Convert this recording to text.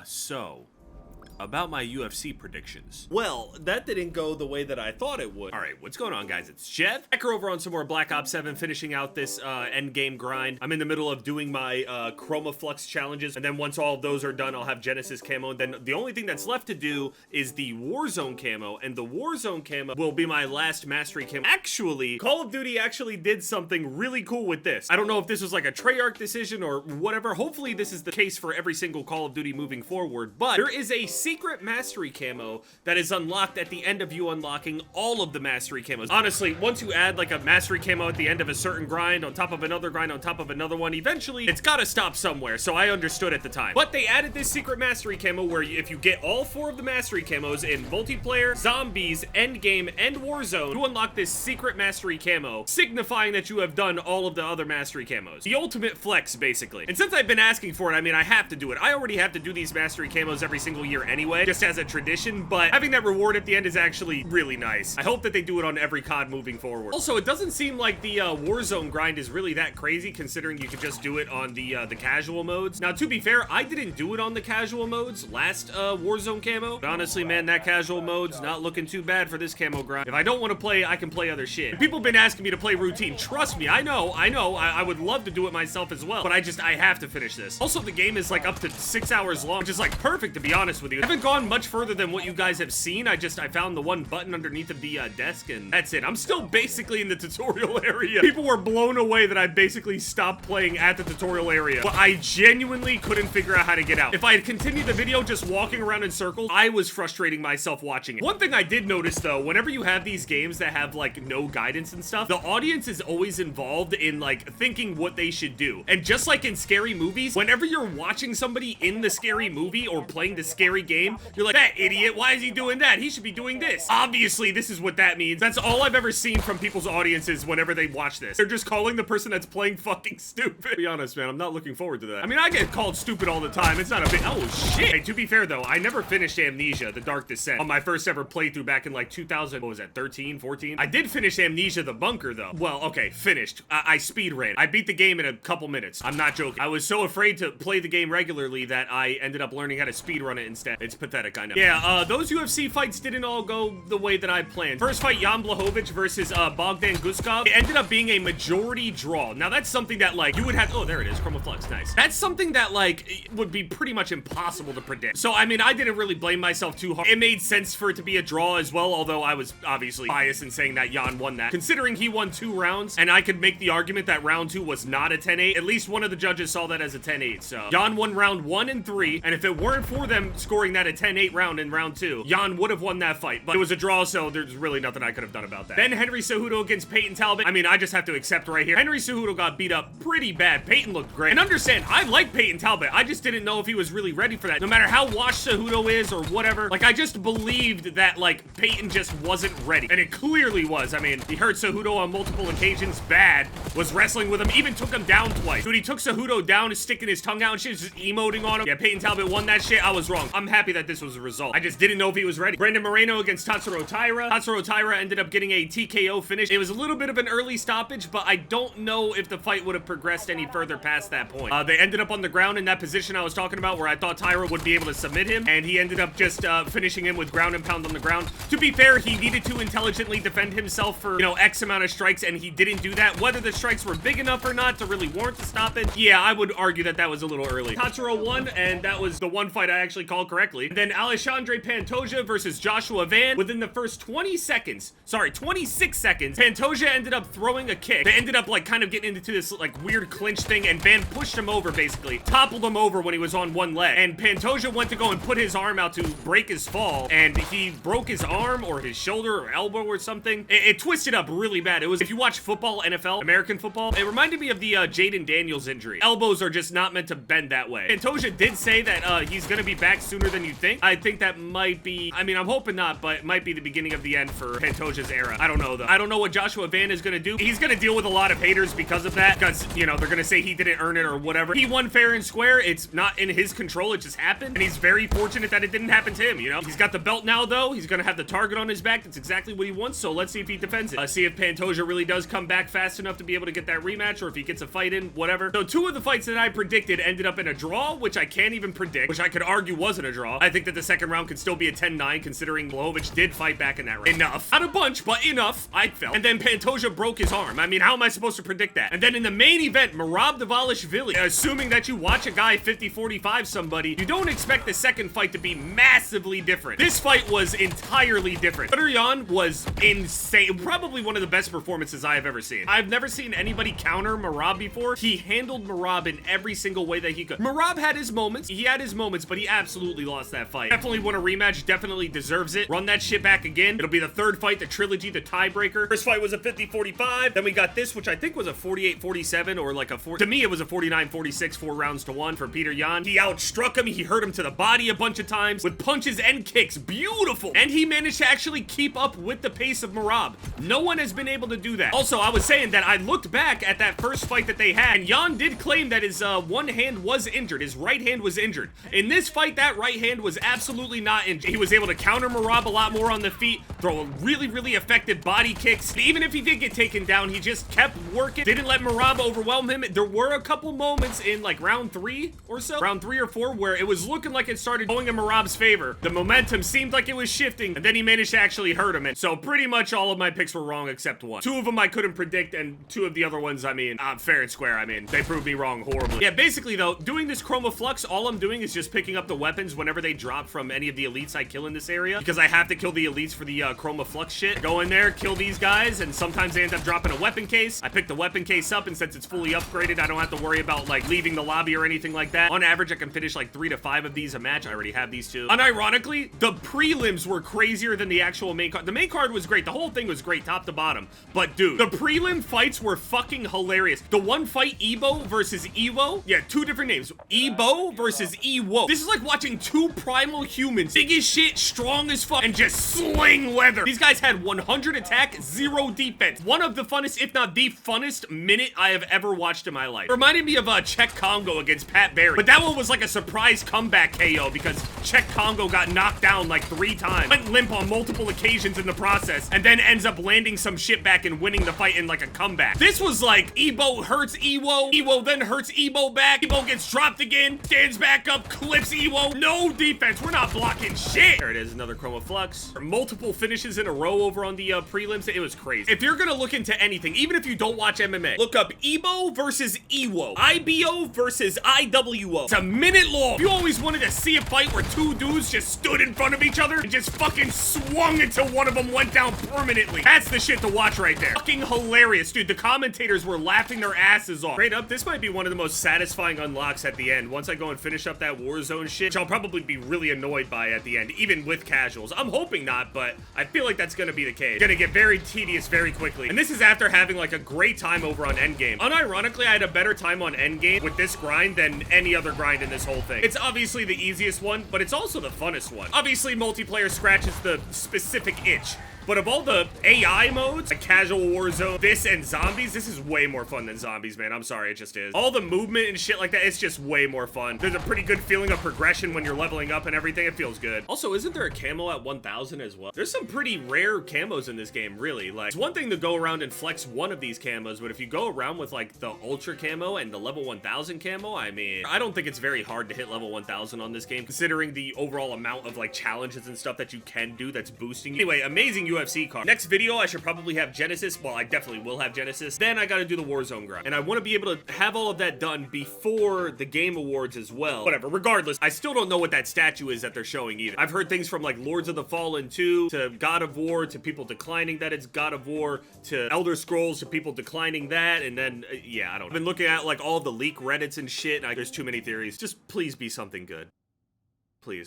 So, about my UFC predictions. Well, that didn't go the way that I thought it would. All right, what's going on, guys? It's Jeff. Back over on some more Black Ops 7, finishing out this end game grind. I'm in the middle of doing my Chroma Flux challenges, and then once all of those are done, I'll have Genesis camo. And then the only thing that's left to do is the Warzone camo, and the Warzone camo will be my last mastery camo. Actually, Call of Duty actually did something really cool with this. I don't know if this was like a Treyarch decision or whatever. Hopefully, this is the case for every single Call of Duty moving forward, but there is a secret mastery camo that is unlocked at the end of you unlocking all of the mastery camos. Honestly, once you add like a mastery camo at the end of a certain grind on top of another grind on top of another one, eventually it's gotta stop somewhere, so I understood at the time. But they added this secret mastery camo where if you get all 4 of the mastery camos in multiplayer, zombies, endgame, and Warzone, you unlock this secret mastery camo, signifying that you have done all of the other mastery camos. The ultimate flex, basically. And since I've been asking for it, I mean, I have to do it. I already have to do these mastery camos every single year anyway, just as a tradition, but having that reward at the end is actually really nice. I hope that they do it on every COD moving forward. Also, it doesn't seem like the Warzone grind is really that crazy, considering you could just do it on the casual modes. Now, to be fair, I didn't do it on the casual modes last Warzone camo, but honestly, man, that casual mode's not looking too bad for this camo grind. If I don't want to play, I can play other shit. People have been asking me to play routine. Trust me, I know, I would love to do it myself as well, but I have to finish this. Also, the game is like up to 6 hours long, which is like perfect, to be honest with you. I haven't gone much further than what you guys have seen. I found the one button underneath of the desk, and that's it. I'm still basically in the tutorial area. People were blown away that I basically stopped playing at the tutorial area, but I genuinely couldn't figure out how to get out. If I had continued the video just walking around in circles, I was frustrating myself watching it. One thing I did notice, though, whenever you have these games that have like no guidance and stuff, the audience is always involved in like thinking what they should do. And just like in scary movies, whenever you're watching somebody in the scary movie or playing the scary game, you're like, that idiot, why is he doing that? He should be doing this. Obviously, this is what that means. That's all I've ever seen from people's audiences whenever they watch this. They're just calling the person that's playing fucking stupid. To be honest, man, I'm not looking forward to that. I mean, I get called stupid all the time. It's not a big, oh shit. Hey, to be fair though, I never finished Amnesia, The Dark Descent, on my first ever playthrough back in like 2000, what was that, 13, 14? I did finish Amnesia The Bunker though. Well, okay, finished. I speed ran. I beat the game in a couple minutes. I'm not joking. I was so afraid to play the game regularly that I ended up learning how to speed run it instead. It's pathetic, I know. Yeah, those UFC fights didn't all go the way that I planned. First fight, Jan Blachowicz versus Bogdan Guskov. It ended up being a majority draw. Now that's something that like you would have, oh, there it is, Chroma Flux, nice. That's something that like would be pretty much impossible to predict. So, I mean, I didn't really blame myself too hard. It made sense for it to be a draw as well, although I was obviously biased in saying that Jan won that. Considering he won 2 rounds, and I could make the argument that round 2 was not a 10-8, at least one of the judges saw that as a 10-8, so. Jan won round 1 and 3, and if it weren't for them scoring that a 10-8 round in round 2, Jan would have won that fight, but it was a draw, so there's really nothing I could have done about that. Then Henry Cejudo against Peyton Talbot. I mean, I just have to accept right here. Henry Cejudo got beat up pretty bad. Peyton looked great. And understand, I like Peyton Talbot. I just didn't know if he was really ready for that. No matter how washed Cejudo is or whatever, like, I just believed that, like, Peyton just wasn't ready. And it clearly was. I mean, he hurt Cejudo on multiple occasions bad, was wrestling with him, even took him down twice. Dude, he took Cejudo down, sticking his tongue out and shit, just emoting on him. Yeah, Peyton Talbot won that shit. I was wrong. I'm happy that this was the result. I just didn't know if he was ready. Brandon Moreno against Tatsuro Taira. Tatsuro Taira ended up getting a TKO finish. It was a little bit of an early stoppage, but I don't know if the fight would have progressed any further past that point. They ended up on the ground in that position I was talking about where I thought Taira would be able to submit him, and he ended up just finishing him with ground and pound on the ground. To be fair, he needed to intelligently defend himself for, you know, X amount of strikes, and he didn't do that. Whether the strikes were big enough or not to really warrant the stoppage, yeah, I would argue that that was a little early. Tatsuro won, and that was the one fight I actually called correctly. And then Alexandre Pantoja versus Joshua Van. Within the first 26 seconds, Pantoja ended up throwing a kick. They ended up like kind of getting into this like weird clinch thing, and Van pushed him over, basically toppled him over when he was on one leg, and Pantoja went to go and put his arm out to break his fall, and he broke his arm or his shoulder or elbow or something. It twisted up really bad. It was, if you watch football, NFL, American football, it reminded me of the Jaden Daniels injury. Elbows are just not meant to bend that way. Pantoja did say that he's gonna be back sooner than than you think. I think that might be, I mean, I'm hoping not, but it might be the beginning of the end for Pantoja's era. I don't know, though. I don't know what Joshua Van is gonna do. He's gonna deal with a lot of haters because of that, because, you know, they're gonna say he didn't earn it or whatever. He won fair and square. It's not in his control. It just happened, and he's very fortunate that it didn't happen to him, you know? He's got the belt now, though. He's gonna have the target on his back. That's exactly what he wants, so let's see if he defends it. See if Pantoja really does come back fast enough to be able to get that rematch, or if he gets a fight in, whatever. So 2 of the fights that I predicted ended up in a draw, which I can't even predict, which I could argue wasn't a draw. I think that the second round could still be a 10-9, considering Blachowicz did fight back in that round. Enough. Not a bunch, but enough, I felt. And then Pantoja broke his arm. I mean, how am I supposed to predict that? And then in the main event, Merab Dvalishvili, assuming that you watch a guy 50-45 somebody, you don't expect the second fight to be massively different. This fight was entirely different. Petr Yan was insane. Probably one of the best performances I have ever seen. I've never seen anybody counter Merab before. He handled Merab in every single way that he could. Merab had his moments. He had his moments, but he absolutely lost that fight. Definitely won a rematch. Definitely deserves it. Run that shit back again. It'll be the third fight, the trilogy, the tiebreaker. First fight was a 50-45. Then we got this, which I think was a 48-47 or like a 4. To me, it was a 49-46, 4 rounds to 1 for Petr Yan. He outstruck him. He hurt him to the body a bunch of times with punches and kicks. Beautiful. And he managed to actually keep up with the pace of Merab. No one has been able to do that. Also, I was saying that I looked back at that first fight that they had, and Yan did claim that his one hand was injured. His right hand was injured. In this fight, that right hand was absolutely not injured. He was able to counter Merab a lot more on the feet, throw really, really effective body kicks. And even if he did get taken down, he just kept working, didn't let Merab overwhelm him. There were a couple moments in like round 3 or so, round 3 or 4, where it was looking like it started going in Merab's favor. The momentum seemed like it was shifting, and then he managed to actually hurt him. And so pretty much all of my picks were wrong except one. 2 of them I couldn't predict, and 2 of the other ones, I mean, fair and square. I mean, they proved me wrong horribly. Yeah, basically though, doing this Chroma Flux, all I'm doing is just picking up the weapons whenever they drop from any of the elites I kill in this area, because I have to kill the elites for the Chroma Flux shit. Go in there, kill these guys, and sometimes they end up dropping a weapon case. I pick the weapon case up, and since it's fully upgraded, I don't have to worry about like leaving the lobby or anything like that. On average, I can finish like 3 to 5 of these a match. I already have these 2. Unironically, the prelims were crazier than the actual main card. The main card was great. The whole thing was great, top to bottom. But dude, the prelim fights were fucking hilarious. The one fight, Ebo versus Ewo. Yeah, 2 different names. Ebo versus Ewo. This is like watching 2 primal humans, big as shit, strong as fuck, and just sling leather. These guys had 100 attack, 0 defense. One of the funnest, if not the funnest minute I have ever watched in my life. Reminded me of Czech Congo against Pat Barry. But that one was like a surprise comeback KO because Czech Congo got knocked down like 3 times. Went limp on multiple occasions in the process, and then ends up landing some shit back and winning the fight in like a comeback. This was like Ebo hurts Ewo, Ewo then hurts Ebo back, Ebo gets dropped again, stands back up, clips Ewo, no defense, we're not blocking shit. There it is, another Chroma Flux. Multiple finishes in a row over on the prelims. It was crazy. If you're gonna look into anything, even if you don't watch MMA, look up Ebo versus Ewo, IBO versus IWO. It's a minute long. If you always wanted to see a fight where 2 dudes just stood in front of each other and just fucking swung until one of them went down permanently, that's the shit to watch right there. Fucking hilarious, dude. The commentators were laughing their asses off. Straight up, this might be one of the most satisfying unlocks at the end. Once I go and finish up that Warzone shit, which I'll probably be really annoyed by at the end, even with casuals. I'm hoping not, but I feel like that's gonna be the case. It's gonna get very tedious very quickly. And this is after having like a great time over on Endgame. Unironically, I had a better time on Endgame with this grind than any other grind in this whole thing. It's obviously the easiest one, but it's also the funnest one. Obviously, multiplayer scratches the specific itch. But of all the AI modes, like casual Warzone, this and zombies, this is way more fun than zombies, man. I'm sorry, it just is. All the movement and shit like that, it's just way more fun. There's a pretty good feeling of progression when you're leveling up and everything. It feels good. Also, isn't there a camo at 1000 as well? There's some pretty rare camos in this game, really. Like, it's one thing to go around and flex one of these camos, but if you go around with like the ultra camo and the level 1000 camo, I mean, I don't think it's very hard to hit level 1000 on this game, considering the overall amount of like challenges and stuff that you can do that's boosting you. Anyway, amazing UFC card. Next video, I should probably have Genesis. Well, I definitely will have Genesis. Then I gotta do the Warzone grind. And I want to be able to have all of that done before the Game Awards as well. Whatever, regardless, I still don't know what that statue is that they're showing either. I've heard things from like Lords of the Fallen 2 to God of War to people declining that it's God of War to Elder Scrolls to people declining that. And then, yeah, I don't know. I've been looking at like all the leak Reddits and shit. There's too many theories. Just please be something good. Please.